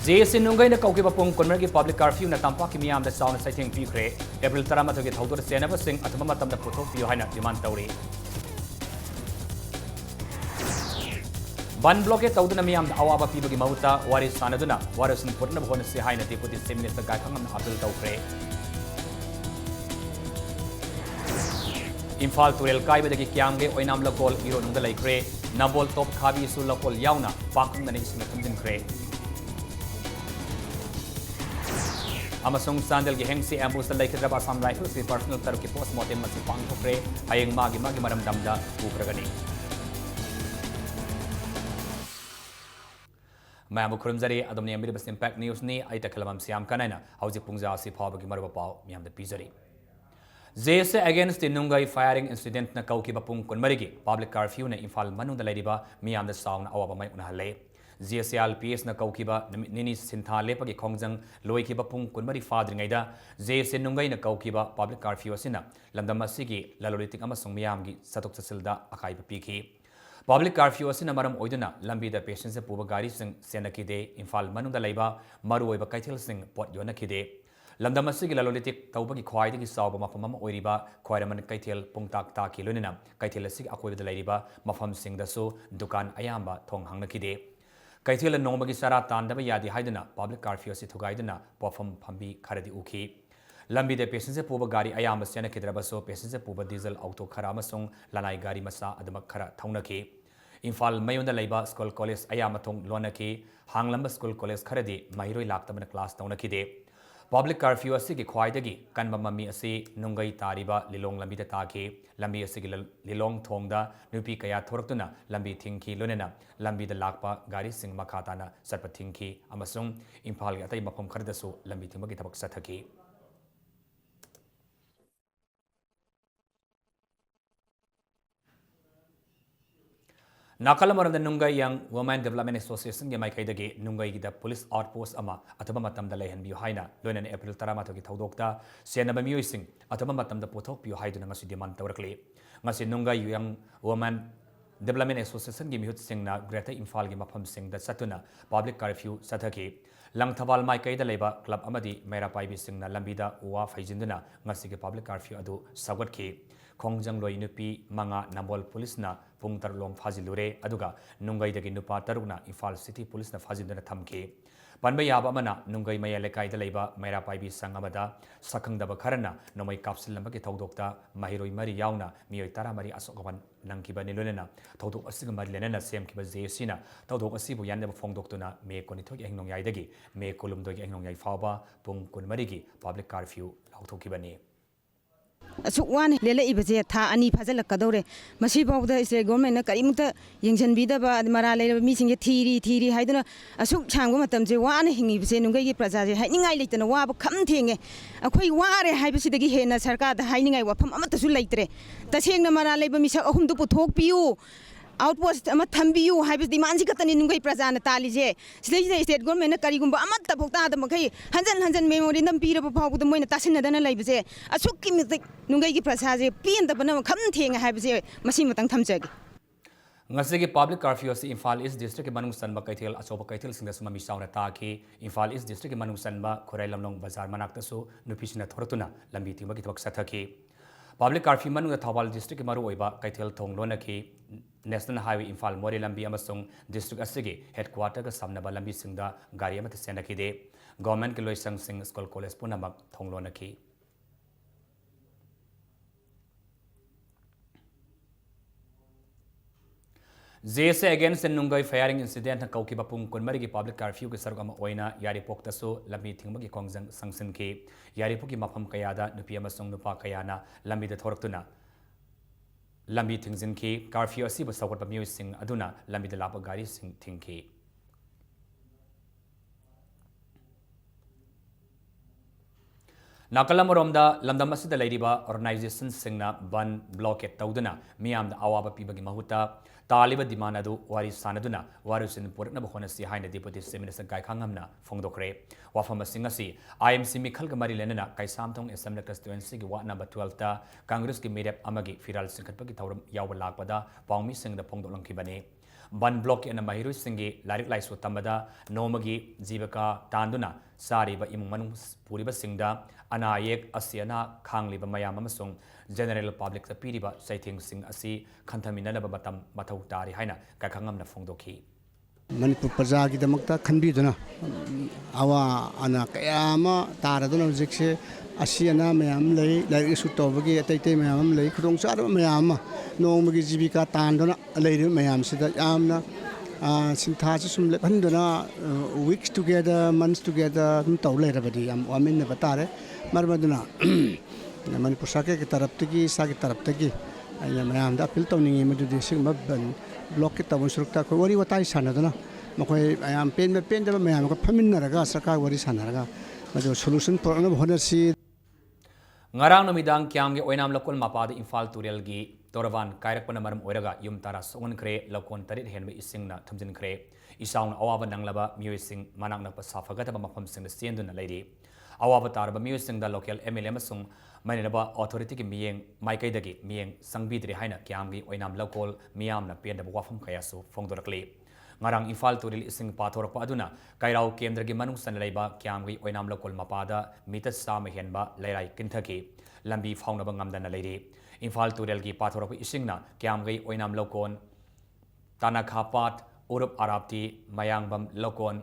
JS Nungai Koki Pung Conmerki public curfew na Tampaki Miam the sound citing Picre, April Taramato get hold of the Senava sing at Mamatam the Poto Yohana demand Tauri. Ban blocket Taudunamiam, Awaba Pibu Mauta, Waris Sanaduna, Waris in Putna Honesi Hina Deputy Minister Gakam Abdul Taupre. Infal to El Kai with the Kiamge, Oinam Lokol, Hero Nundalai Cray, Nabol Top Kabi Sulakol Yauna, Pakun the Nation of Cray. Amasung Sandal Gehengsi ambush the Lake Rabba Sam Rifles, the personal Turkey post mortem Masipang to pray, Ayang Magi Madam Damda, Ukragani. Mamu Krumzari, Adam Niambibus Impact News ni, Itakalam Siam Kanana, Hausi Pungza Sipa Gimarabao, Miam the Pizari. JS against the Nungai firing incident na Kauki Bapung Kunmarigi, public curfew na Infal Manu the Ladiba, Miam the Sound, Awabamai Unahale. JSL PS na Kaukiba, Nini Sinta Lepagi Kongjang, Loikiba Pung Kunmari Fadringaida, JS Nungai na Kaukiba, public curfew Sina, Landamasigi, Lalolitic Amasung Miamgi, Satok Sasilda, Akai Piki. Public curfew asina maram oiduna lambi da patients se puba gari sing senakide Infal Manu da Laiba, Maru Oiba Kaitil sing pot yonakide. Lamdamasigi Lalolitic Taubagi Kwaidi Sauba Mafama Oiriba, Quiraman Kaitil, Pungtak Taki Lunina, Kaitilesig Akwe the Ladiba, Mafam Sing the So, Dukan Ayamba, Tong Hangnakide. Kaitil and Nomagi Sara Tandaba Yadi Haidana, public curfew Situgaidana, Pofam Pambi Karadi Uki. Lambi de patients se puba gari Ayamba Senakidrabaso, patients se puba diesel auto Karamasung, Lanai Gari Masa, Adamakara Taunaki. Infal Mayunda Laiba School College Ayamatong Lonaki, Hanglamba School College Karadi, Mairoi Laktaman class Taunakide. Public curfew asigi khwaidagi kanba mami asi nungai tariba lilong lambi taki lambi asigi lilong thongda nupi kaya thoraktuna lambi thingki lonena lambi da lakpa gari sing makhatana sarpa thingki amasung imphal gi atai mafam khardasu lambi thingba gi thabak sathaki Nakalamaranda Nungai Young Women Development Association Yamaikaidagi Nungai the police outpost ama Atabamatam the Lahan Buhaina, Lunan April Taramatoki Todokta, Sienaba Musing, Atabamatam the Potok Buhaidunangasi demand directly. Masi Nungai Young Women Development Association Gimhut Singna, Greta Infal Gimapam Sing the Satuna, public curfew Sataki. Lang Tabal Maikai the Labor Club Amadi, Mera Paibi Singna Lambida, Ua Fajinduna, Masiki public curfew Adu, Sawatki. Kongjang Loi Nupi, Manga, Nambol Police na, Pungtar Long Fazilure, Aduga, Nungai the Ginupa Taruna, Infal City Police na Fazindana Tamke. Panbayaba Mana, Nungai Maya Lekai the Labor, Mera Paibi Sangamada, Sakang the Bakarana, Nomai Capsule Lamaki Todokta, Mahiroi Mari Yauna, Mioitara Mari Asokavan, Nankibani Lunena, Toto Asigamari Lenena, Sam Kiba Zesina, Toto Asibu Yanda Fong Doctona, Me Konito Yang Yadagi, Me Colum Dog Yang Yai Faba, Pung Kunmarigi, public curfew, Lautokibani. One Lele Ibase, Ta Ani Pazella Cadore, Masibo, is a government, Karimuta, Yingsan Bida, Marale, missing a Tiri, Haidana, a soup changomatam, the one hing Ibse, Nungi Praza, hiding I lit and a wab, come ting, a quay ware, Hibisidi Hena, Sarka, the hiding I wapam amatasu later. The Sing Marale, Misa, whom to put talk you. Outpost Amatambiu, Hibis demands Katan in Nungi Praza and Talije. Slay state government, Karigumba, Amata Pota, the Makai, Hansan memory, and Peter Papa with the Moina Tassin than a Labise. A Suki Nungi Prasaze, P and the Banana commenting, Hibise, Massimatang Tamseg. Ngasigi public curfew si Infal East District Manung Sanba Kaitil Asoba Kaitil Singa Sumami Sauna Taki, Infal East District Manung Sanba, Korelamong Bazar Manaktasu, Nupisina Tortuna, Lambiti Magitok Sataki. Public curfew Manu the Tawal District Maruiba, Kaitil Tong Lonaki, National Highway Infal Mori Lambi Amasung, District Asigi, Headquarter Samnaba Lambi Singa, Gariamat Senakide, Government Kiloi Sang Sing School College Punama, Tong Lonaki. JS against the Nungai firing incident and Kauki Bapung Kunmarigi public curfew Sargama Oina, Yari Poktaso, Lambi Timagi Kongzang Sangsinki, Yari Puki Mapam Kayada, Nupiama Song Nupa Kayana, Lambi the Tortuna. Lambi Tingzinki, curfew Asiba Sawat Musing Aduna, Lambi the Lapagari Sing Tinki. Nakalamoromda, Lamdamasi the Ladiba, organization Singna, Ban Blocket Tauduna, Miam the Awaba Pibagi Mahuta, Taliba Dimanadu, Waris Sanaduna, Warus in Purna Honasi Hina Deputy Minister Kai Kangamna, Fongdokre, Wafama Singasi, IMC Mikal Gamari Lenana, Kai Samtong Assembly Constituency, Wat number 12 ta, Congress ki Medep Amagi, Firal Sinkapaki Taurum Yawalakpada, Pongmi Sing the Pongdolang Kibane. ban block ena mahiru singi larik laisu tambada nomagi jibaka tanduna sariba imung manung puriba singda anayek asiana khangliba mayam amasung general public ta piriba saithing sing asi khantamina na batam mathau tari haina kakhangamna phongdokhi Manipur Praja ki damakta khanbi duna awa ana kayama taraduna jikse asiana mayam lei lai su tobagi atai mayam lei khudong char mayam nomagi jibika tanduna lei mayam sida amna sintha sum le banduna weeks together months together dum taw lei rabadi am amin ne batare marmaduna Manipur sake ki tarap tagi sake tarap tagi ayam mayam da apil tawningi madudi sing mabban block kita bonsurukta ko wari watai sana dana makoi ayam pen da mayam ko phaminaraga sarkar wari sanaraga madu solution program honersi ngarang namidang kyam ge oinam lokol mapad imphal turel gi toravan kairak pana maram oiraga yum tara songon kre lokon tarit henbe isingna thamjin kre isaung awawa nanglaba music manak na pasafagata ba mafam sing senduna leidi awawa tarba music da local mlm sung mainaba authority ki miyeng maikai dagi miyeng sangbidri haina kyam gi oinam lokol miyam na penda wafam khaya su fongdorakli ngarang imphal turil ising pathorak pa aduna kairau kendra gi manung san leiba kyam gi oinam lokol mapada mita sam henba leirai kinthaki lambi faunaba ngamdana leidi imphal turil gi pathorak isingna kyam gi oinam lokon tanakha pat urup arabti mayangbam lokon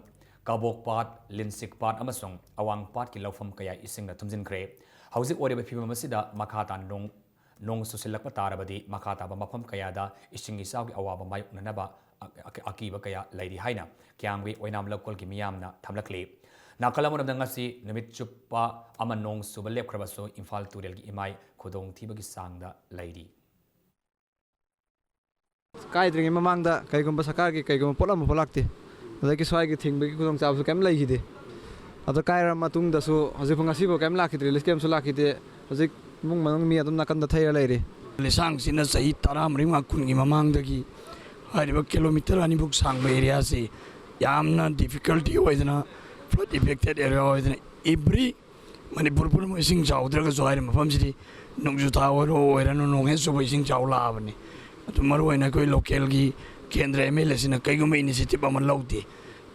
kabok pat linsik pat amasung awang pat ki lofam kaya isingna thumjin kre hauzik oriba phibam asida makhata nong susilakpa tarabadi makhata ba mafam kaya da ising isaw gi awaba mayuk nanaba akiba kaya leidi haina kyamgi oinam lokol ki miyamna thamlakli nakalamon ngasi numit chuppa ama nong suba lepkhrabaso imphal turel gi imai khudong thibagi sangda leidi kai dringi mamangda kaigumba sakar gi kaigumba polam polakti adaki swai gi thingbi khudong chabsu kem leihide ado kaira matung da su hojik ngasi bo kem lakhidre leskem su lakhide hojik mung manung mi adum nakan da thaira leire lisang sina sahi taram ringa kun gi mamang dagi hariba kilometer ani buk sang ba area se yamna difficulty hoidna flood affected area hoidna every manipur pur mo sing chawdra ga zoire mafam sidi nongju tawaro oirano nong he so bo sing chawla abni atu maru oina koi local gi kendra ml sina kaiguma initiative aman lauti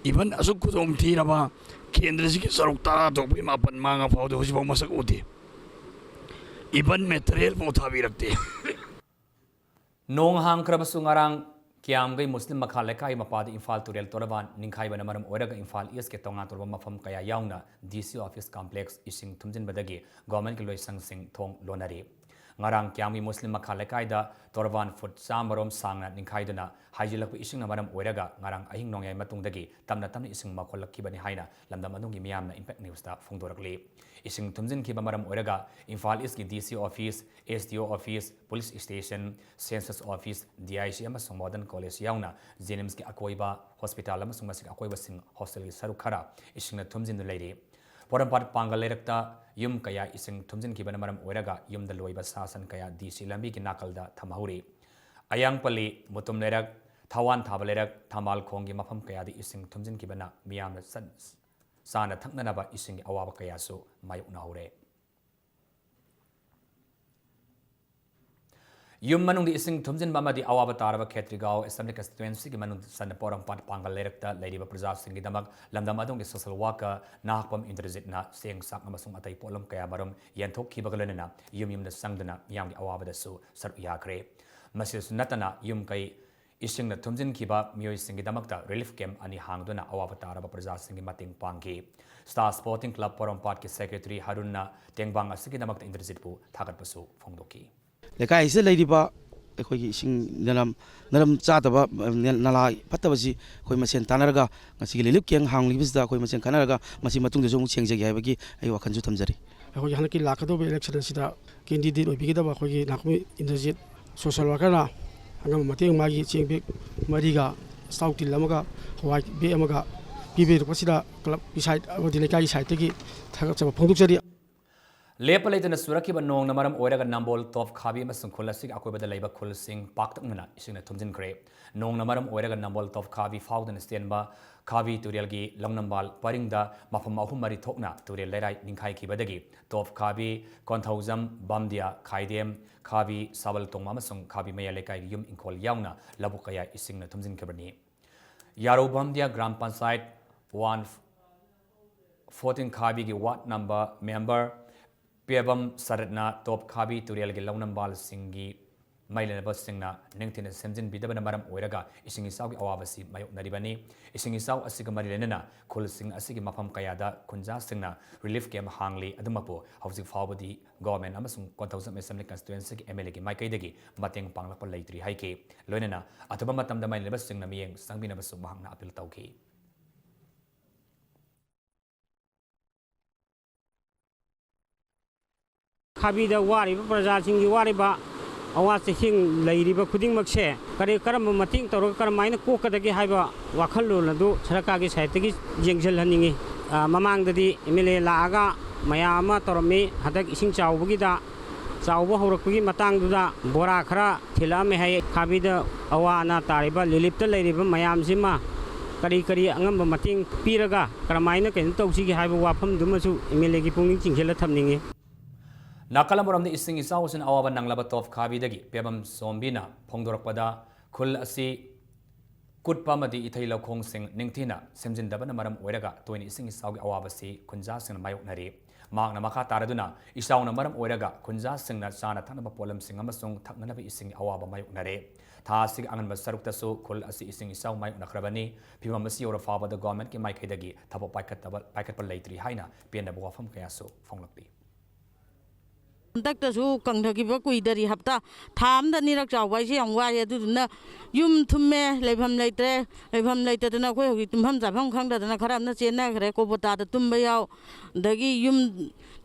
even asuk khudong thiraba kendra si ki saruk tara to bi mapan manga phawde hosi bo masak uti even material mo thabi rakte nong hang krabasu ngarang kyam gai muslim makha lekai mapadi imphal turel toraban ningkhai bana maram oiraga imphal east ke tonga torba mafam kaya yauna dc office complex ising thumjin badagi government ki loisang sing thong lonari ngarang kyam gi muslim makha lekai da torban foot samarom sangna ningkhai duna haijilak ising na maram oiraga ngarang ahing nongyai matung dagi tamna ising makholakki bani haina lamdam adungi miyamna impact news ta phongdorakli ising thumjin ki bamaram oiraga imphal east ki dc office sdo office police station census office dic amasung modern college yauna jenims ki akoiba hospital amasung masik akoiba sing hostel ki saru khara isingna thumjin leiri porampat pangal lerakta yum kaya ising thumjin ki bamaram oiraga yum da loiba sasan kaya dc lambi ki nakalda thamahuri ayang pali mutum lerak thawan thaba lerak thamal khong gi mafam kaya di ising thumjin ki bana miyamna sana thaknanaba ising gi awaba kaya su mayuk na hore yum manung di ising thumjin bama di awaba taraba khetrigao assembly constituency gi manung san poram pat pangal lerakta leidiba praja sing gi damak lamdam adong gi social worker nahpam indrajit na seng sak amasung atai polam kaya maram yanthok khibagalena yum na sangdana miyam gi awaba da su sar yakre masis natana yum kai ising na thumjin khiba mioi sing gi damakta relief camp ani hangduna awaba taraba praja sing gi mating pangki star sporting club poram pat ki secretary harunna tengbang asigi damakta indrajit pu thagat pasu phongdoki lekai se leidiba ekhoi gi sing naram chataba nala phatabasi khoi masen tanaraga ngasi gi lelip keng hangli bisda khoi masen kanaraga masi matung de jong chengjagi haibagi ai wakhan ju thamjari ekhoi hanaki lakado be election sida candidate obigidaba khoi gi nakmi indrajit social worker na angam mateng magi chengbe mariga sauti lamaga hwai be amaga pibe rupasida club side odi lekai side tegi thaga chaba phongduk jari लेप लेटना सुरखिब नोंगना मरम ओइरगा Nambol top खाबी अमसुंग खुलसिग अकोइबदा लेबा खुलसिंग पाक्तकमना इसिंगना थुमजिनख्रे नोंगना मरम ओइरगा Nambol top खाबी फाउदन स्टेनबा खाबी तुरेलगी लंगनंबाल परिंगदा मफम अहुम मरी थोकना तुरेल लेराइ निंखाइ खिबदगी top खाबी Konthoujam बमदिया खाइदेम खाबी साबल तोंग अमसुंग खाबी मया लेकाइ yum इंखोल याउना लबुकया इसिंगना थुमजिनखबनी यारो बमदिया ग्राम पंचायत 114 खाबी की ward number member पेबम Sardhana top खाबी तुरेल के लौनंबाल सिंगी मैलेनबा सिंगना निंगथिन सेमजिन बिदबना मरम ओइरगा इसिंग इसाउगी अवाबसी मायोकनरिबनी इसिंग इसाउ असिगा मरिलेनना खुल सिंग असिगी मफम कयादा खुंजा सिंगना रिलीफ कैम्प हांगली अदुमपो हौजिक फावबदी गवर्नमेंट अमसुंग कोंथौजम एसेंबली कॉन्स्टिट्यूएंसी की एमएलए की माइकैदगी मतेंग पांगलप लैत्रि हाइके लोइनना अथबा मतमदा मैलेनबा सिंगना मियेंग संगबिनबसु महांगना अपील तौखी खाबीदा वारिबा प्रजासिंगी वारिबा अवासिंग लैरिबा खुदिंगमक्से करी करम मतिंग तौर करमाइन कोकदगी हाइबा वाखल्लोन अदु सरकारगी साइडगी जेंगजलहनिंगी ममांगददी एमएलए लागा मयाम तौरमी हदक इसिंग चाउबगीदा चाउबो हौरकपगी मतंगदुदा बोरा खरा थिलामे हाय खाबीदा अवाना तारिबा लिलिप्त लैरिबा मयामसिमा करी करी अंगम मतिंग पीरगा करमाइन कैन तौसिगी हाइबा वाफमदुमसु एमएलए की पुंगिंग चिंगसेला थमनिंगी नाकलमरम इसिंग इसाउसिन अवाबा नंगलाबा टॉप खाबीदगी पेबम सोमबीना फोंदोरकपदा खुल असि कुटपा मदी इथै लखोंग सिंग निंगथिना सेमजिनदबना मरम ओइरगा तोइन इसिंग इसाउगी अवाबसी खुंजा सिंग मायोकनरी मांगना मखा तारदुना इसाउना मरम ओइरगा खुंजा सिंगना चाना थनबा पोलम सिंग अमसुंग थकनबा इसिंग अवाबा मायोकनरे था सिग अंगनबा सरुक्तसु खुल असि इसिंग इसाउ मायोकनखरबनी फिवम असि योर फाबदा गवर्नमेंट की माइकैदगी थबो पाइकतबा लैत्रि हाइना पेनबा वाफम कयासु फोंगलक्पी हंतकतसु कंधगिबा कुइदरी हप्ता थामदा निरक चावबाइसे यम वारे अदुदुना युम थुम्मे लेभम लेतदना अखोय होगी तुम्फम जाफम खंगदना खरामना चेनाखरे कोबोतादा तुम्बा याव दगी युम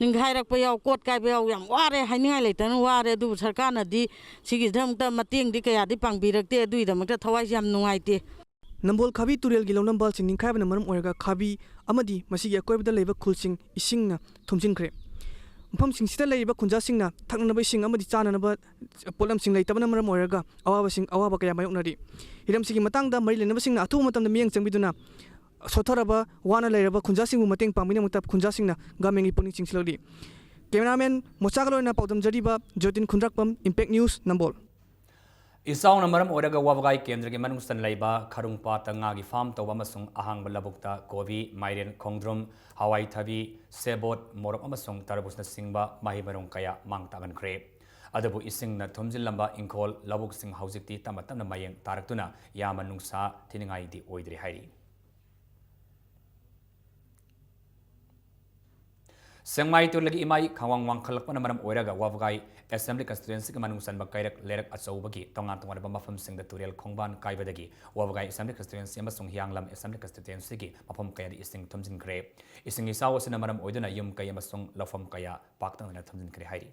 निंगाइरकपा याव कोट काइबा याव यम वारे हाइनिंगाइ लेतना वारे अदु सरकारनादि सिगिदमता मतेंगदि कयादि पांगबिरकते अदुइदमता थवाइसे यम नुंगाइते नंबोल खाबी तुरेल की लौनंबाल सिंग निंखाइबना मरम ओइरगा खाबी अमदि मसिगी अकोइबदा लेबा खुलसिंग इसिंगना थुमजिनख्रे मफमसिंगसिदा लेरिबा खुंजासिंगना थकनबा इसिंग अमदि चाननबा पोलमसिंग लेतबना मरम ओइरगा अवाबा कया मायोकनरी हिरमसिगी मतंगदा मरि लेनबसिंगना अथु मतमदा मियंग चंगबिदुना सोथरबा वाना लेरबा खुंजासिंगबु मतंग पांबिनमता खुंजासिंगना गवर्नमेंटगी पुनिंग चिंगसिलगदि कैमरामैन मोचागलोइना पाउदम जरिबा जोतिन खुंद्राकपम इम्पैक्ट न्यूज नंबोल इसाउना मरम ओइरगा वाबगाई केंद्र के मनुंगसन लैबा खरुंगपा तंगागी फार्म तौबा मसुंग अहांगबा लबुक्ता कोबी माइरेन खोंद्रुम हवाई थबी सेबोट मोरक अमसुंग तरबुसना सिंगबा माहि मरुंग कया मांग तागनख्रे अदबु इसिंगना थुमजिलंबा इंखोल लबुक सिंग हौजिक्ति तम तमना मायेंग तारक्तुना यामा नुंगसा थिनिंगाइदि ओइद्रि हाइरि सेंगमाई तुलगी इमाई खावांग वांखलकपना मरम ओइरगा वाबगाई एसेंबली कॉन्स्टिट्यूएंसी के मनुंगसन बकैरक लेरक अचौबगी तोंगान तोंगानबा मफम सिंगदा तुरेल खोंबान काइबदगी वाबगाई एसेंबली कॉन्स्टिट्यूएंसी अमसुंग हियांगलम एसेंबली कॉन्स्टिट्यूएंसी की मफम कयादि इसिंग थुमजिनख्रे इसिंग इसावसिना मरम ओइदुना युम कय अमसुंग लफम कया पाक्तंगना थुमजिनख्रे हाइरि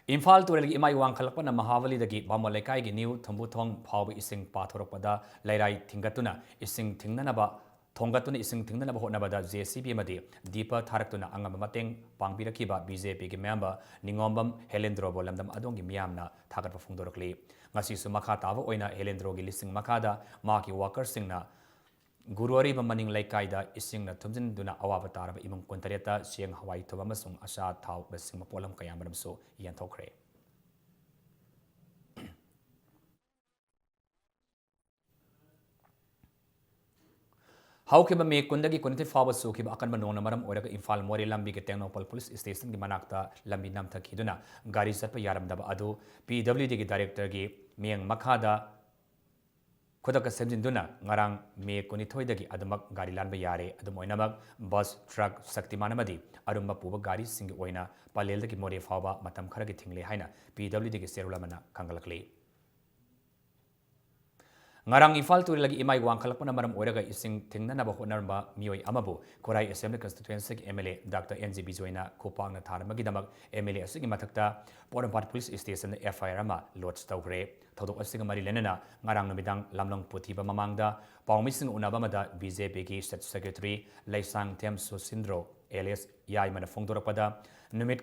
इम्फाल तुरेल इमाई वांखलकपना महाबलीदगी बामो लेकाइगी न्यू थंबुथोंग फाव इसिंग पाथोरकपदा लैराई थिंगतुना इसिंग थिंगनबा थोंगतुना इसिंग थिंगनबा होटनबदा जेसीबी मदी दीपा थारक्तुना अंगम मतेंग पांगबिरखिबा बीजेपी की member निंगोंबम हेलेंद्रोबो लमदम अदोंगी मियामना थागतपा फोंदोरकली ngasisu makha taba oina helendrogi lising makada maki workers singna गुरुवारी मनिंग लेकाइदा इसिंगना थुमजिनदुना अवाबा तारबा इमुंग कोंतरेता सियंग हवाई थोबा मसुंग आशा थाव बसिंग पोलम कयामरमसो यानथोखरे हाउकेबा मे कुंदगी कुनति फाव सुखिबा अकनबा नोंना मरम ओरगा इम्फाल मोरे लंबी के टेक्नोपल पुलिस स्टेशन की मनाक्ता लंबी नमथखिदुना गाड़ी चटपा यारमदबा अदु पीडब्ल्यूडी की डायरेक्टर की मियंग मखादा खुदक सेमजिनदुना ngarang मे कुनिथोइदगी अदमक गाड़ी लानबा यारे अदुमोइनमक बस ट्रक शक्तिमान अमदी अरुम्बा पुबा गाड़ी सिंग ओइना पालेलदगी मोरे फावबा मतम खरगी थिंगले हाइना पीडब्ल्यूडी की सेरुलमना खंगलकली ngarang Imphal turilagi imai wangkhalakpana maram oiraga ising thingnanaba hotnaramba mioi amabu Korai Assembly Constituency MLA Dr. NG Bijoina Kopangna tharamagidamak MLA asigi mathakta Porampat Police Station FIR ama lodge tawgre thodok asing mari lenana ngarang namidang lamlong puthiba mamangda pawmising unabamada BJP ki State Secretary Laisang Them Susindro alias Yaimana Fongdorapada numit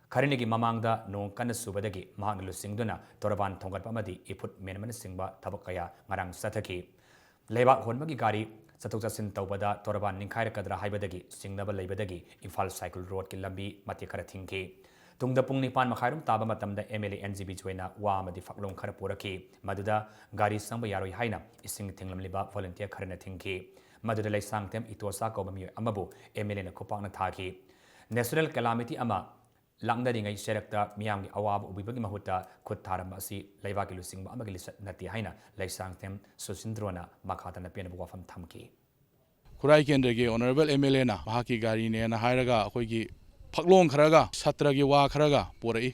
Karinigi mamangda nong kana subadagi mahang lusingduna toraban thongat pamadi iput menman singba tabakaya ngarang sathaki leba honmagi gari satuk jasin tawbada toraban ningkhaira kadra haibadagi singnaba leibadagi Imphal Cycle Road ki lambi mati khara thingki tungda pung nipan makhairum taba matamda MLA NGB joina wa amadi faklong khara poraki maduda gari sangba yaroi haina ising thinglamliba volunteer kharna thingki maduda laisang tem itosa ko bami amabu MLA na kopangna thaki national calamity ama langdaringai serakta miyamgi awab ubibagi mahuta khut tharam asi leibaki lusingba amagi lisat nati haina laisang tem Susindrona makhata na pena wafam thamki Kurai Kendrege Honorable MLA na mahaki gari ne na hairaga akoigi phaklong kharaga satragi wa kharaga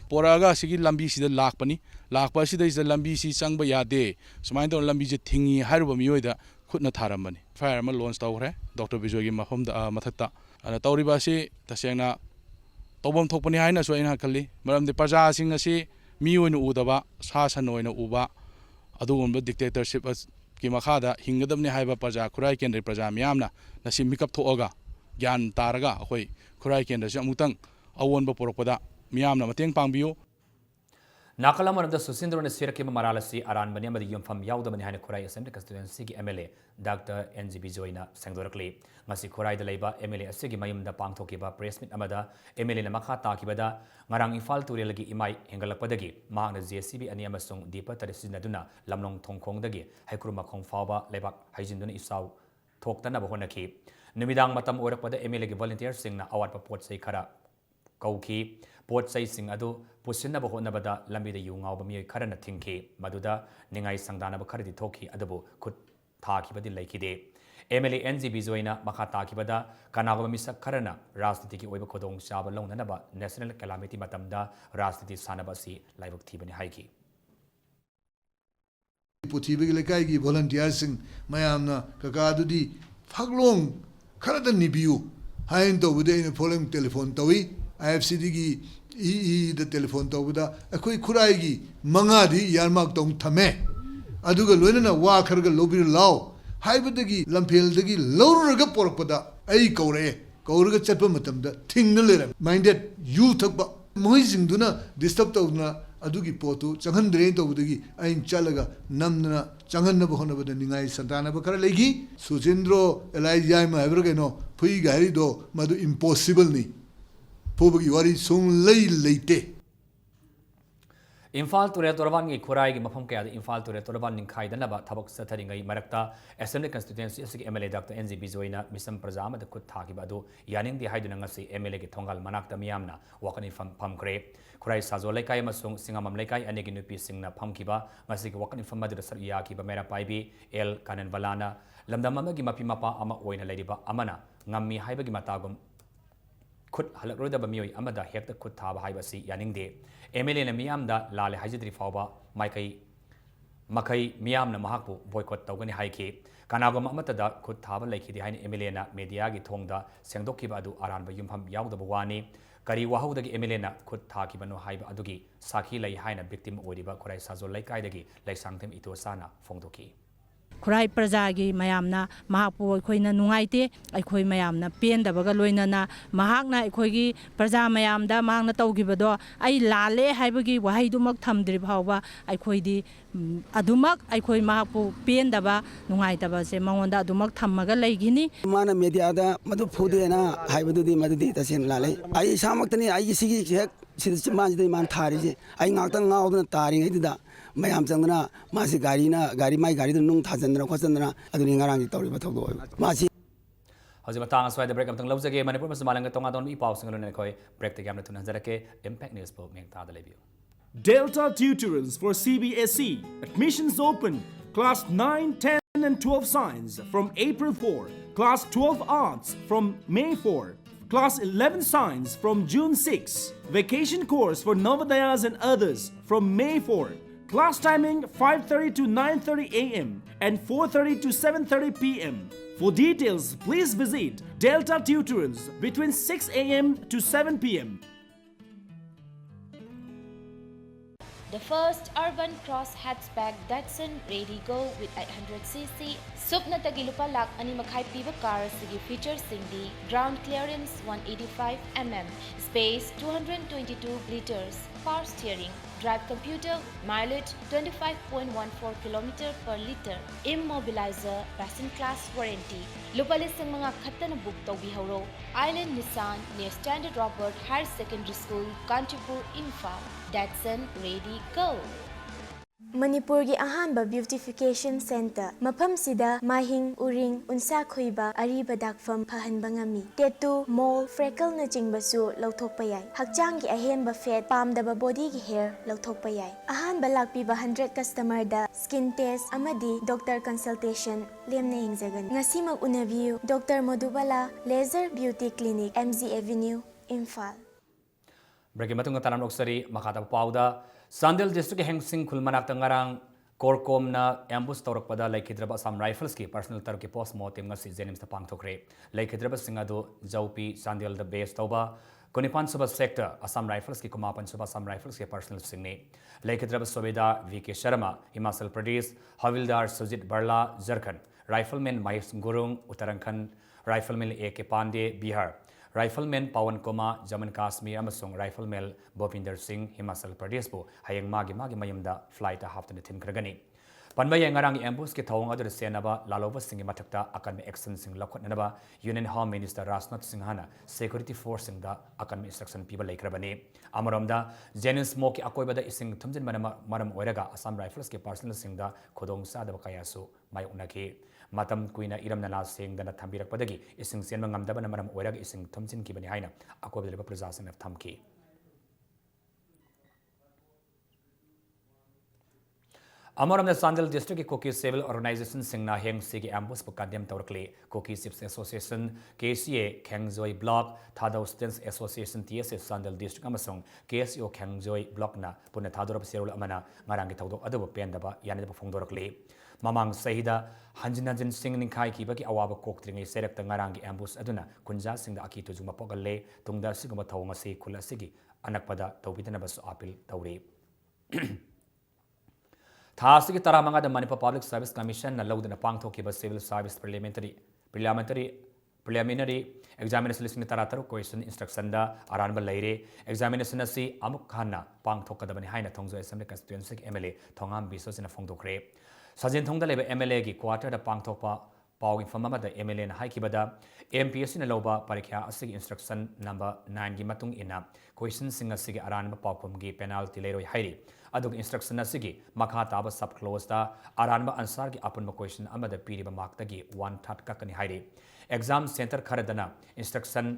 poraga sigi lambi sida lakpa sida is lambi si changba yade sumain don lambi je thingi hairuba miyoida khutna tharamani fire ma launch tawre Dr. Bijoy gi mafam da mathakta ana tawriba si tasengna tawbam thokpani haina so ina khalli maramde praja sing asi mi oina udaba sa san oina uba adugumba dictatorship ki makhada hingadamni haiba praja Kurai Kendra praja miyamna nasi mikap thoaga gyan taraga hoi Kurai Kendra si amutang awon ba poropada miyamna mateng pangbiyo Nakalamanamda Susindrona Sirakima Maralasi Aran Banyamadi Yumfam Yaudamani Hana Kurai Assembly Constituency MLA Dr. NG Bijoina Sangdorakli Masi Kurai the Labor MLA Asigi Mayum the Pangtokiba Press Meet Amada MLA Makata Kibada Ngarang Imphal Turilagi Imai Hengalapadagi Magna JCB and Yamasung Deepa Tarisinaduna Lamnong Tongkongdagi Hakuruma Kong Faba Lebak Hajinduna Isau Toktana Bahonaki Numidang Matam Orapada MLA volunteers sing na awat port say kara Kauki Port say sing adu Pusina Bahonabada Lambida Yungao Bami Karana Tinki Maduda Ningai Sangdana Bakardi Toki Adabu could Takibadi Lakide MLA NG Bizoina Makatakibada Kanava Misa Karana Rastiki Weba Kodong Shaba Lonanaba National Calamity Matamda Rastiti Sanabasi Live of Tibani Haiki Putibig Lakaigi volunteers Mayamna Kakadudi Faglong Karadan Nibiu Hainto within a polling telephone Tawi IFCD the telephone tawda akoi khuraigi mangadi yarmak tong thame aduga loinana wa kharga lobir law haibadagi lamphel dagi lawraga porpada ai kauraga chatpa matamda thingna lera minded youth ba moisingduna disturb tawna adugi potu changhandre tawdagi ain chalaga namna changhanna bahonabada ningai santana ba kara legi Susindro Elijah ma evergeno phui gari do madu impossible ni Pobagi wari sung late. Imphal Ture Toravan gi Kurai gi mafam kaya Imphal Ture Toravan Ninkai Danaba Tabak Sataringai Marakta Assembly Constituency MLA Dr. NG Bijoina Misam Prajama the Kutaki Badu Yaning the Haidunangasi MLA gi Tongal Manakta Miamna Wakani from Pamkre Kurai Sazo Lekai Masung Singamam Lekai Aneginupi Singna Pamkiba Masik Wakani from Madura Yaki Bamera Paibi El Kanan Valana Lamdamama gi Mapimapa Ama Oina Ladiba Amana Ngami Haibagi Matagum Kut Halakroda Bamioi Amada Hekta Kutaba Haibasi Yaningde MLA Miamda Lale Hajidri Fauba Makai Miamna Mahaku boycott Togani Haiki Kanagom Amatada Kutaba Lake the Hain Emilena Mediagi Tongda Sangdokibadu Aran Yumham Yauda Bawani Kari Wahu the Emilena Kutakibano Haiba Adugi Saki Lai Haina victim Odiba Kurai Sazo Lakaidagi Lai Sanctum Itosana Fongdoki Kurai Prajagi Mayamna Mahapu Koina Nuaite, Ikoi Mayamna, Pien the Bagaloina, Mahagna, Ikogi, Praja Mayamda, Magna Togibado, I Lale, Hibagi, Wahidumak Tamdrib Hova, Ikoidi Adumak, Ikoi Mahapu, Pien daba, Nuaitaba, Monda, Dumak Tamaga Lagini. Mana Mediada, Madu Pudena, Hibadi Madita Sin Lale. I Samatani, I see Siman the Mantari, I knocked out the Taring. Mayam Sandana, Masi Garina, Gari, my Gari, Nung Tazandra, Cosandra, Adringarang, Tori Batogo. Masi Hosimatang, so the break of the Loves again, Manipur, Malanga Tonga, don't be pausing on Koi, break the camera to Nazarake, Impact News Book, make the review. Delta Tutorals for CBSE. Admissions open. Class 9, 10, and 12 Science from April 4. Class 12 Arts from May 4. Class 11 Science from June 6. Vacation course for Navodayas and others from May 4. Class timing 5:30 to 9:30 a.m. and 4:30 to 7:30 p.m. For details, please visit Delta Tutorials between 6 a.m. to 7 p.m. The first urban cross hatchback Datsun Ready Go with 800cc Supna Tagilupa Lak Animakai Piba car Sigi features Sindi ground clearance 185 mm, space 222 liters, power steering, drive computer, mileage 25.14 km per liter, immobilizer, passenger class warranty. Lupalisang mga kata na book to biharo. Island Nissan near Standard Robert Higher Secondary School, Kantipur, Imphal. Datsun Ready Go. Manipuri ahanba beautification center mafam sida mahing uring unsa khoiba ariba dakfam phahanba ngami tattoo mole freckle na chingbasu lauthokpa yai hakchang gi ahenba fat pamdaba body gi hair lauthokpa yai ahanba lakpiba 100 customer da skin test amadi doctor consultation lemna yingzagan ngasimag unabiu Dr. Madhubala Laser Beauty Clinic MZ Avenue Imphal. Breaking matung tanan oksari makata pauda Sandil district hengsing khulmanak tangarang korkom na ambush torok pada laikhidraba Assam Rifles ki personal tar ki post mortem ngasi jenims ta pangthokre laikhidraba singadu jaupi Sandil the base toba konipan suba sector Assam Rifles ki kumapan suba Assam Rifles ki personal singni laikhidraba sobeda VK Sharma Himachal Pradesh Havildar Sujit Barla Jharkhand Rifleman Mahesh Gurung Uttarakhand Rifleman AK Pandey Bihar Rifleman Pawan Koma Jammu Kashmir amasung Rifleman Bhopinder Singh Himachal Pradesh bu hayang magi mayamda flight a haftan tin kragani panbay ngarang ambush ki thawng adu senaba laloba singh mathakta akan action sing lakhotnaba Union Home Minister Rajnath Singh hana security force sing da akan instruction people laikrabani amoromda genuine smoke akoibada ising thumjin maram oiraga Assam Rifles ki personal sing da khodong sadaba kayasu mai unaki matam kuina iram nala sing dana thambirak padagi ising sen ngamdaba maram oiraga ising thumjin ki bani haina akoibada praja sing thamki Amaram Sandil district ki Koki civil organization singna heng sigi ambush pukadem tawrakle Koki Chiefs Association KCA Khangjoy block Thadau Students Association TSS Sandil district amasong KSO Khangjoy block na punna thadorap serul amana ngarangi tawdok adabu pendaba yanida phongdorakle Mamang Sahida Hanjin Singh Ninkai Kibaki Awaba Koktring Serak Tangarangi ambush aduna Kunja Singh the Aki Tujuma Pokale Tungda Sigama Tawanga Se Kula Sigi Anakpada Tawbitanabasu Apil Tawri Thasiki Taramanga the Manipur Public Service Commission allowed the Pangthokiba Civil Service Preliminary Examination Listening Tarataru Question Instruction da Aranba Laire Examination Si Amukhana Pangthoka the Haina Tongzo Assembly Constituency MLA Tongam Bisos in a Fongdokre Sajin Tongda Lebe MLA gi quarter the Pangthopa Pawing Famama the MLA and Haikibada MPS in a Loba Parikha Asig Instruction number 9 Gimatung ina Question Singer Sigi Aranba Pakum gi penalty Lero Hairi Aduk instruction asigi makha taba sub close da aranba answer ki apun question amada piriba mark tagi 1/3 kakani hairi exam center kharadana instruction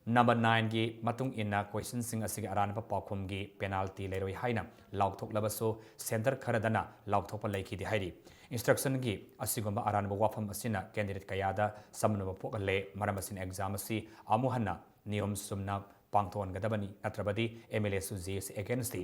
number 9 gi matung inna question sing asigi aranba pakhum gi penalty leroi haina laukthok labaso center kharadana laukthok pa laiki di hairi instruction gi asigomba aranba wafam asina candidate kayada samnuma pokale maramasin exam asi amuhanna niyom sumna pangthon gadabani natrabadi MLA su JS against the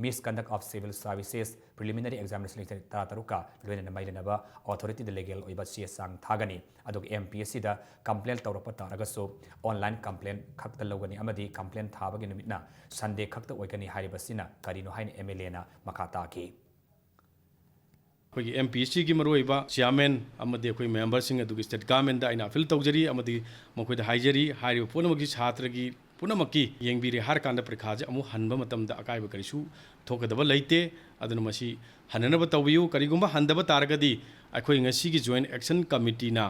misconduct of civil services preliminary examination tarataruka loina mailenaba authority the legal oiba sang thagani adog MPSC da complaint tawrapa taragaso online complaint khakta logani amadi complaint thabagi numitna Sunday khakta oigani haribasina karino hain MLA na makata ki ꯑꯩꯈꯣꯏꯒꯤ MPSCꯒꯤ ꯃꯔꯨꯑꯣꯏꯕ chairman ꯑꯃꯗꯤ ꯑꯩꯈꯣꯏ ꯃꯦꯝꯕꯔꯁꯤꯡ ꯑꯗꯨꯒꯤ state ꯒꯚꯔꯟꯃꯦꯟꯠꯗ ꯑꯩꯅ appeal ꯇꯧꯖꯔꯤ ꯑꯃꯗꯤ ꯃꯈꯣꯏꯗ ꯍꯥꯏꯖꯔꯤ ꯍꯥꯏꯔꯤꯕ ꯄꯨꯝꯅꯃꯛꯀꯤ ꯁꯥꯇ꯭ꯔꯒꯤ ꯄꯨꯝꯅꯃꯛꯀꯤ ꯌꯦꯡꯕꯤꯔꯦ ꯍꯥꯏꯔꯀꯥꯟꯗ ꯄꯔꯤꯈꯥꯁꯦ ꯑꯃꯨꯛ ꯍꯟꯕ ꯃꯇꯝꯗ ꯑꯀꯥꯏꯕ ꯀꯔꯤꯁꯨ ꯊꯣꯛꯀꯗꯕ ꯂꯩꯇꯦ ꯑꯗꯨꯅ ꯃꯁꯤ ꯍꯟꯅꯅꯕ ꯇꯧꯕꯤꯌꯨ ꯀꯔꯤꯒꯨꯝꯕ ꯍꯟꯗꯕ ꯇꯥꯔꯒꯗꯤ ꯑꯩꯈꯣꯏ ꯉꯁꯤꯒꯤ ꯖꯣꯏꯟꯠ ꯑꯦꯛꯁꯟ ꯀꯃꯤꯇꯤꯅ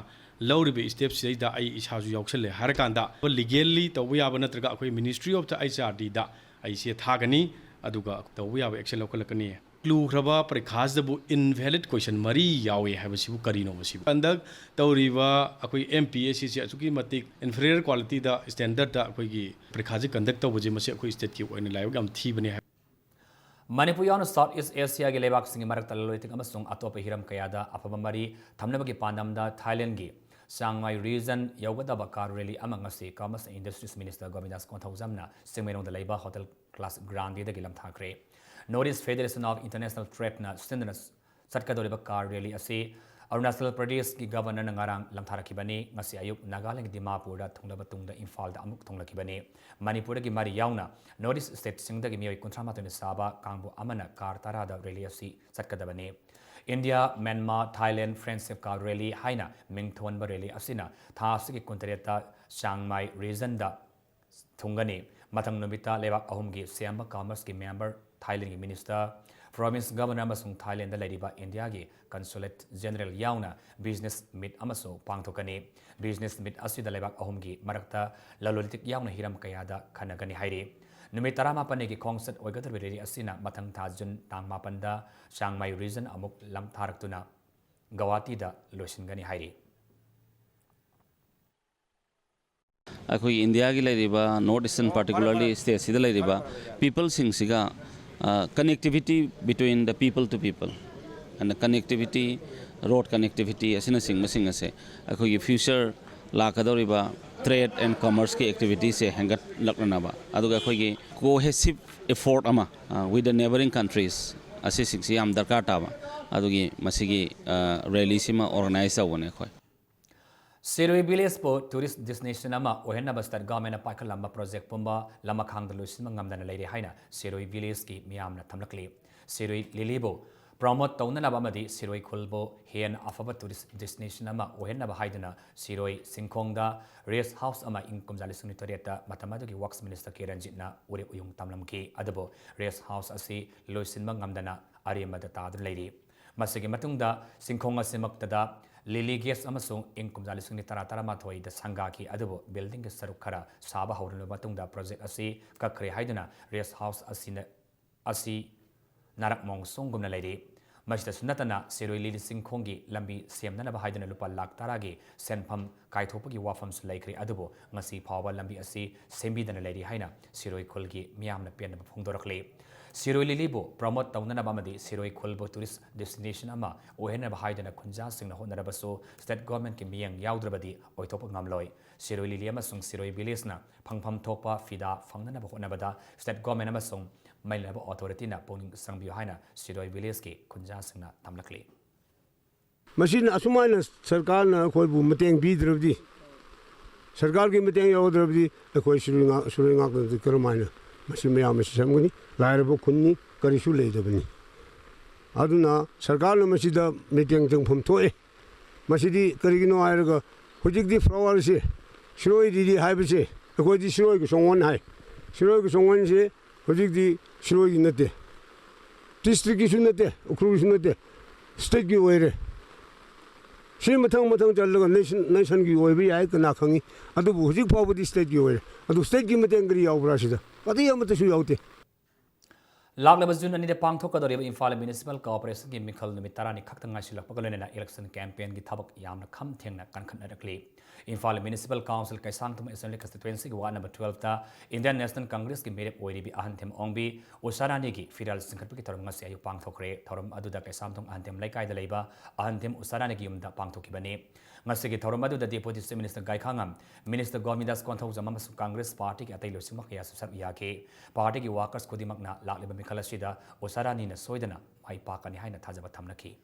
ꯂꯧꯔꯤꯕ ꯁ꯭ꯇꯦꯞꯁꯤꯗꯩꯗ ꯑꯩ ꯏꯁꯥꯁꯨ ꯌꯥꯎꯁꯜꯂꯦ ꯍꯥꯏꯔꯀꯥꯟꯗ ꯂꯤꯒꯦꯜꯂꯤ ꯇꯧꯕ ꯌꯥꯕ ꯅꯠꯇ꯭ꯔꯒ ꯑꯩꯈꯣꯏ ꯃꯤꯅꯤꯁꯇ꯭ꯔꯤ ꯑꯣꯐ ꯗ HRDꯗ ꯑꯩꯁꯦ ꯊꯥꯒꯅꯤ ꯑꯗꯨꯒ ꯇꯧꯕ ꯌꯥꯕ ꯑꯦꯛꯁꯟ ꯂꯧꯈꯠꯂꯛꯀꯅꯤ ꯂꯨꯈ꯭ꯔꯕ ꯄꯔꯤꯈꯥꯁꯤꯗꯕꯨ ꯏꯟꯚꯦꯂꯤꯗ ꯀꯣꯏꯁꯟ ꯃꯔꯤ ꯌꯥꯎꯋꯦ ꯍꯥꯏꯕꯁꯤꯕꯨ ꯀꯔꯤꯅꯣ ꯃꯁꯤꯕꯨ ꯍꯟꯗꯛ ꯇꯧꯔꯤꯕ ꯑꯩꯈꯣꯏ MPSCꯁꯦ ꯑꯁꯨꯛꯀꯤ ꯃꯇꯤꯛ ꯏꯟꯐꯤꯔꯤꯌꯔ ꯀ꯭ꯋꯥꯂꯤꯇꯤꯗ ꯁ꯭ꯇꯦꯟꯗꯔꯗ ꯑꯩꯈꯣꯏꯒꯤ ꯄꯔꯤꯈꯥꯁꯦ ꯀꯟꯗꯛ ꯇꯧꯕꯁꯦ ꯃꯁꯤ ꯑꯩꯈꯣꯏ ꯁ꯭ꯇꯦꯠꯀꯤ ꯑꯣꯏꯅ ꯂꯥꯏꯕꯛ ꯌꯥꯝ ꯊꯤꯕꯅꯦ Manipur yawn South East Asia gi lebak singi marak talaloitik amasung atopa hiram kayada afaba mari thamnabagi pandamda Thailand gi Shanghai region yaugadaba car rally amang ngasi Commerce and Industries Minister Govindas Konthaujamna Singmairong da leiba hotel class grande da gilam thakre North East Federation of International Trade na sindana satkadoriba car rally asi Arunachal Pradesh ki governor ngarang lamtharakibani ngasi ayuk Nagaland Dimapur da thunglaba tungda Imphal da amuk thunglakibani Manipur ki mari yauna North East state singda ki miyoi kunthramatone saba kangbu amana car tarada rally asi satkadabani India, Myanmar, Thailand friendship car rally haina mingthonba rally asina thasiki kuntareta Chiang Mai region da thungani mathang numita lebak ahumgi Siamba Commerce ki member Thailand ki minister Province Governor amasung Thailand da ladiba India gi Consulate General yauna business meet amaso pangthokani business meet asida lebak ahumgi marakta lalolitik yauna hiram kayada khanagani hairi numit 18 gi concert oigadar rally asina mathang thajun tang mapanda Chiang Mai region amuk lam tharaktuna Guwahati da loisingani hairi अखोई India की लेरिबा north eastern particularly state सिदा लेरिबा people सिंगसिगा connectivity between the people to people and the connectivity road connectivity asina sing ase अखोई future लाकदोरिबा trade and commerce की activity से hangat lakna ba aduga अखोई की cohesive effort ama with the neighboring countries असे सिंगसि am दरकार ताबा अदुगी मसिगी rally सिमा organize awone अखोई Sirui village po tourist destination nama ohenna bastar government paikal lamba project pumba lama khang da lusin ngamdana leire haina Sirui village ki miyamna thamlakli Sirui lilibo promote tawna naba madi Sirui khulbo hen afaba tourist destination nama ohenna ba haiduna Sirui singkhongda rest house ama income jalisung nitoriata matamadu ki works minister Kiranjit na uri uyung tamlamki adabo rest house asi lusin ngamdana arimada tadur leire masigi matungda singkhong asimaktada Lily Guest amasung income jalisung ni tara mathoi da sangaki adubo building ke saruk khara saba hawrun batungda project asi kakre haiduna rest house asi narak mong songumna leiri masida sunatana Sirui Lily Singkhongi lambi semna na haiduna lupa lakh taragi senpham kaithopagi wafam sulaikri adubo ngasi phawa lambi asi sembidana leiri haina Sirui khulgi miyamna penna phongdorakle Sirui Lilibo promote taunana bamadi Sirui khulbo tourist destination ama ohenna bahaidana khunja singna honarabaso state government ki miyang yaudrabadi oithopa ngamloi Sirui Lili amasung Sirui village na phangpham thokpa fida fangnana bahonabada state government amasung mailaba authority na poning sangbiyo haina Sirui village ki khunja singna tamlakli machine asumana sarkar na khoi bu mateng bidrabdi sarkar ki mateng yaudrabdi khoi Sirui ngak de karmaina masi miyam samguni lairabo kunni karisu leidabani aduna sarkar na masida meeting jangphum thoe masidi karigino airaga hujikdi flower se Sirui didi haibse akoi di Sirui ko songwan hai Sirui ko songwan se hujikdi Sirui nate district ki sunate ukru sunate state ki oire si mathang jallaga nation ki oibi ai kana khangi adu hujik phawdi state ki oire adu state ki mateng gri yaubra sida adi amata su yaute Laglaba June ani de pangthokadoriba Imphal Municipal Corporation ki mikhal numit 10 ni khakta ngasilakpagalena election campaign ki thabak yamna kham thengna kankhannarakli Imphal Municipal Council Kaisangthum Assembly Constituency ki ward number 12 ta Indian National Congress ki merep oiribi ahanthem ongbi usarani ki federal singkhatpa ki thoram ngasi ayu pangthokre thoram aduda Kaisangthum ahanthem laikai da leiba ahanthem usarani ki yumda pangthokibani ngasi ki thoram aduda Deputy Chief Minister Gaikhangam Minister Gomidas Konthau Jamam Congress Party ki atai losimak ya susar yake party ki workers kodimakna lakleba mikhalasida usarani na soidana mai pakani haina thajaba thamnaki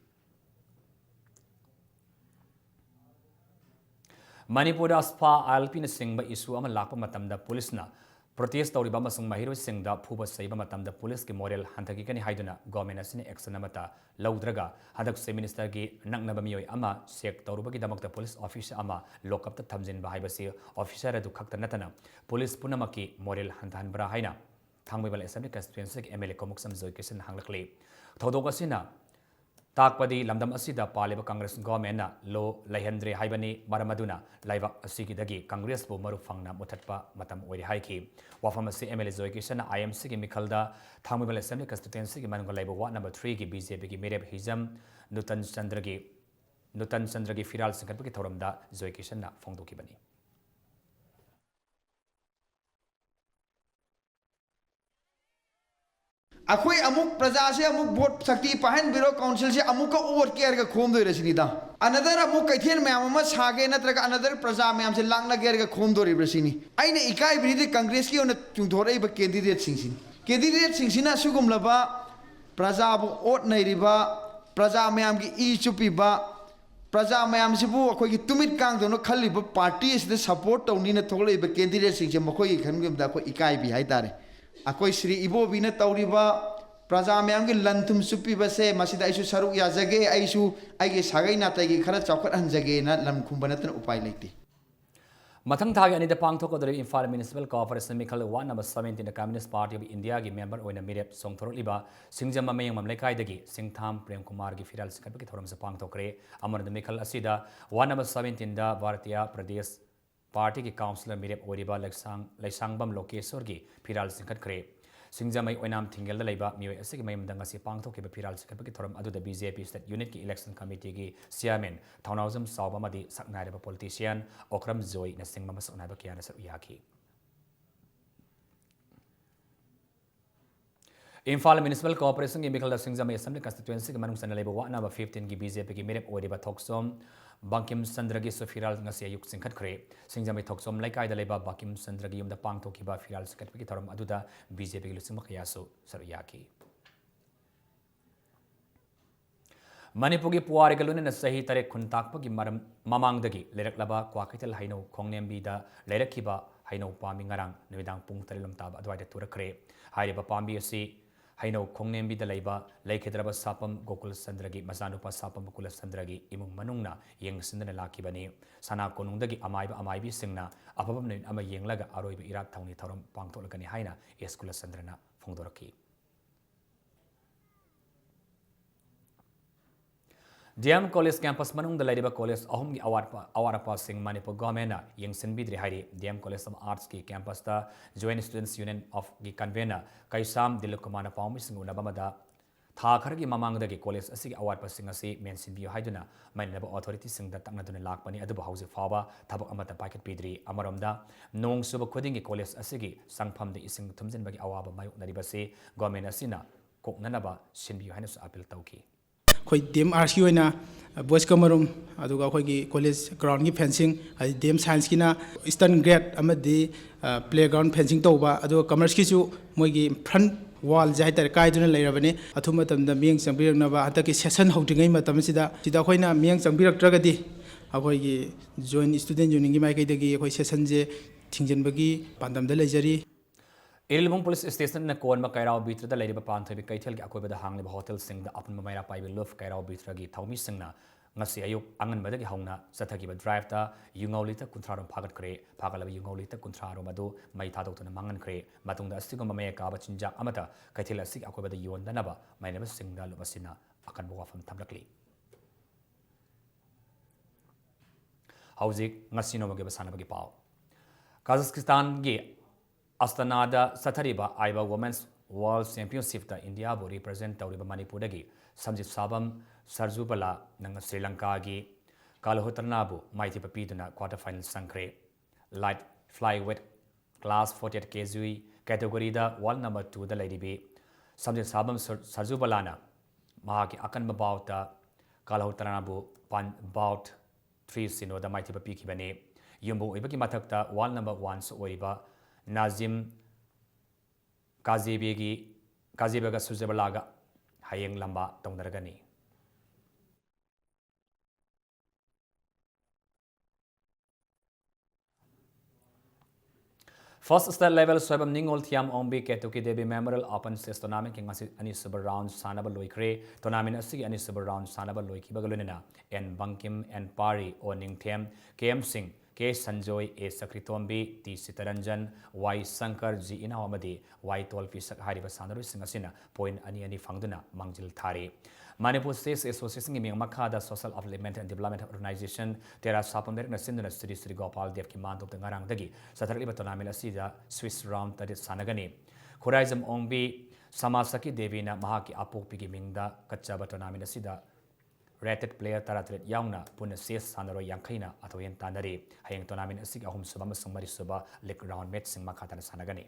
Manipur aspa alpina singba issue ama lakpa matamda police na protest tawriba amasung mahiro singda phuba saiba matamda police ki moral hanthaki kani haiduna government asine action amata laudraga hadak se minister gi naknaba miyoi ama sek tawruba gi damakta police officer ama lockup ta thamjin ba haibasi officer adu khakta natana police punamaki moral hanthan bra haina thangmibal assembly constituency ki MLA komuksam joykesan hanglakli thodok asina Takpadi lamdam asida paliba Congress government na lo laihandre haibani maramaduna laiba asigi dagi Congress bu maru fangna muthatpa matam oiri haiki wafam asi MLA joykesan IMC ki mikhalda thangmibal assembly constituency ki manunga laiba ward number 3 ki BJP ki mereb hizam Nutan Chandra ki firal singkhatpa ki thoramda joykesan na phongdokibani अखोई अमुक प्रजा से अमुक vote शक्ति पाहन बिरो council से अमुक vote care का खोम दो रसिनीदा अनदर अमुक कैथेन मैम सागे नत्रग अनदर प्रजा मैम से लांग लगेर का खोम दो रसिनी आइने इकाई बिनी कांग्रेस की ओन चुंथोरइब कैंडिडेट सिंह कैंडिडेट सिंह सिना सुगुमलबा प्रजाबु ओटनैरिबा प्रजा मयाम की ई चुपीबा प्रजा मयाम सिबु अखोई तुमित कांगदोनो खल्लिबा पार्टी सिदा सपोर्ट तौनीना थोगलेबा कैंडिडेट सिंगसे मखोई खनगमदा अखोई इकाई भी हाइतारे अखोई श्री इबोबीना तौरिबा प्रजा मयाम की लंथुम चुपीबा से मसिदा आइसु सरुक याजगे आइसु आइगे सागै नातैगे खरा चौखट हनजगे ना लम खुंबनतन उपाय लेते मथंग थागे अनिदा पांगथोकदरे इम्फाल म्युनिसिपल कॉर्पोरेशन मिखल 1 number 17 the communist party of India की मेंबर ओइना मिरेप सोंगथोरलिबा सिंगजम ममयंग ममलेखाइदगी सिंगथाम प्रेम कुमार की फिराल सिकबकी थोरम से पांगथोकरे अमरद मिखल असिदा 1 नंबर 17 द भारतीय प्रदेश पार्टी की काउंसिलर मिरेप ओरिबा लैसांगबम लोकेश्वर की फिराल सिंखटखरे सिंगजमई ओइनाम थिंगेल लेबा मियोय असिगी मयमदंग असि पांगथोकिबा फिराल सिकबकी थोरम अदुदा बीजेपी स्टेट यूनिट की इलेक्शन कमिटी की चेयरमैन थौनाउजम सावबमदी सकनाइरबा पॉलिटिशियन ओक्रम जोय न सिंगमम सकनाइबा कियाना सरुयाखी इम्फाल म्युनिसिपल कॉर्पोरेशन की मिखल सिंगजमई असेंबली कंस्टिट्युएंसी के मनुंग सन लेबा 1 नंबर 15 की बीजेपी की मिरेप ओरिबा थोकसोम बंकिम चंद्र की फिराल ngasi ayuk singkhatkhre singjamai thoksom laikai da leba bankim chandra gi yumda pangthokiba firal sikatpiki thoram aduda BJP gi lusima khayasu saruyaki Manipuri ki puwari galune na sahi tare khuntakpa gi maram mamangdagi leraklaba kwakaitel haino khongnembi da lerakhiba haino pami ngarang nuidang pung tarilum tab adwaida turakre hairiba pambi asi haino khongnembi da leiba laikhedraba sapam gokul sandragi masanupa sapam gokul sandragi imung manungna yengsindana lakibani sana konungdagi amaibi singna apabam nin ama yenglaga aroiba irak thawni thorom pangtholagani haina eskula sandrana phongdoraki DM College campus manung da laiba college ahum gi awarapa sing Manipur government yengsin bidri hairi DM College of Arts ki campus da Joint Students Union of gi convener kaisam dilukumana paumi sing unabamada tha khargi mamangda gi college asigi awarpa sing asi mention bi haiduna mainaba authority sing da taknaduna lakpani adu hausi fawa thabak amata packet pidri amaromda nong suba khuding gi college asigi sangpham de ising thumjin bagi awaba mayu naribase government asina koknanaba sinbi haina su appeal tauki कोई dam arts की होना boys कमरूम अदुगा कोई college ground की fencing dam science की ना eastern grade अमदी playground fencing तौबा अदुगा commerce की मोगी फ्रंट वाल जाय तर कायदुना लेरबने अथु मतमदा मियंग चंबिरनबा हतकी सेशन हौटिङै मतमसिदा सिदा खोइना मियंग चंबिरक्त्रगदि अखोइगी जॉइंट स्टूडेंट यूनियन की माइकैदगी अखोइ session J थिंजनबगी पांदमदा लेजरी Ilmung police station na kon ma kairao bitra da leiba panthabi kaithel gi akoiba da hangli hotel sing da apun maira paibi love kairao bitra gi thaumi singna ngasi ayuk angan badagi hauna sathagi ba drive ta yungoli ta kunthrarom phagat kre phagala yungoli ta kunthrarom adu mai thadok tuna mangan kre matungda astigom ma ka ba chinja amata kaithel asig akoiba da yon da naba mainaba singda lubasina akan bo wafam thamlakli hauzik ngasi no mage basana bagi pau Kazakhstan gi Astanada Sathariba Aiba Women's World Championship da India bo represent tawriba Manipur dagi Samjit Sabam Sarjubala nang Sri Lanka gi Kalhotrana bu maiti papiduna quarter final sangkre light flyweight class 48 kg category da world number 2 da lady be Samjit Sabam Sarjubala na mahaki akan mabauta Kalhotrana bu pan bout 3 sino da maiti papiki bane yumbu ibaki mathakta world number 1 so oiba Nazim Kazibega Suzebalaga Hayeng Lamba Tondaragani. First star level Swabam Ningol Thiam Ombi Ketuki Devi Memorial Open Chess Tournament King Ani Super Round Sanaba Loikre Tournament Asigi Ani Super Round Sanaba Loiki Bagalunina and Bankim and Pari O Ning Thiam KM Singh K. Sanjoy A. Sakritombi, T. Sitaranjan, Y. Sankar G. Inawamadi, Y. Tolpi Sakhariba Sandaru Singasina, Point Ani Fangduna, Mangjil Thari. Manipur State Association Giming Makada Social Upliftment and Development Organization, Terra Sapamir Nasindana Sri Gopal Devki Mantok the Ngarang Dagi, Satarliba Tonamila Sida, Swiss Round Tadit Sanagani. Horizon Ombi, Samasaki Devina Mahaki Apopi Gimingda, Kachaba Tonamila Sida. Rated player taratret yauna puna ses sanaro yankhaina athoyen tanari hayeng tournament asig ahum suba masung mari suba leg round match sing makhatana sanagani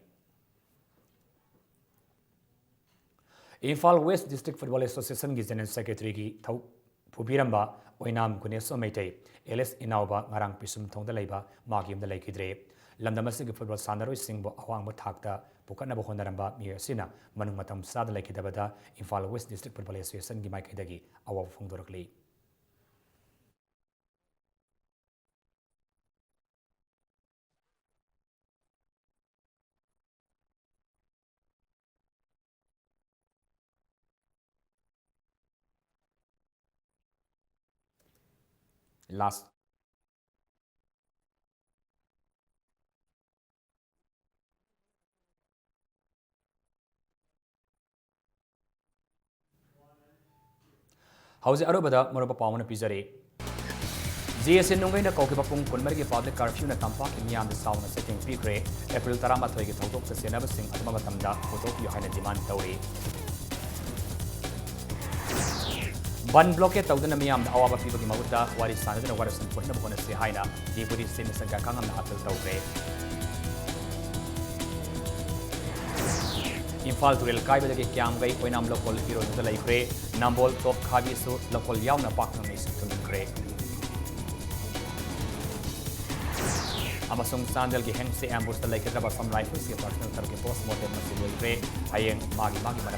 Imphal West District Football Association gi General Secretary gi thau phubiramba oinam guneso meitai LS inauba ngarang pisum thongda leiba magim da leikidre lamdam asig football sanaro singbo awang bo thakta ꯄꯨꯈꯠꯅꯕ ꯍꯣꯠꯅꯔꯝꯕ ꯃꯤꯑꯣꯏ ꯑꯁꯤꯅ ꯃꯅꯨꯡ ꯃꯇꯝ ꯆꯥꯗ ꯂꯩꯈꯤꯗꯕꯗ Imphal west district football ꯑꯦꯁꯣꯁꯤꯌꯦꯁꯟꯒꯤ ꯃꯥꯏꯀꯩꯗꯒꯤ ꯑꯋꯥꯕ ꯐꯣꯡꯗꯣꯔꯛꯂꯤ꯫ Last Hauze arobada moroba pawna pizare. GSN nungayna kaukiba pung kunmarigi public curfew na tampak imyam da sauna setting pikre April 13 gi thawdok sa senaba sing atma matamda photo pi haina demand tawri. Ban blockade tawdana miyam da awaba pibagi mawuta wari sanadana warasan purna bhona se haina deputy senator ga kangam na apel tawre. Imphal Turel Kaibadagi Kyamgai Oinam local hero the Laikre, Nambol Top Kavisu, local Yauna Pakam is to Kre. Amasung Sandel Gihengse ambush the Lake Rabba some rifles, your personal Turkey post mortem Masilwe, Hayeng Magi Madam.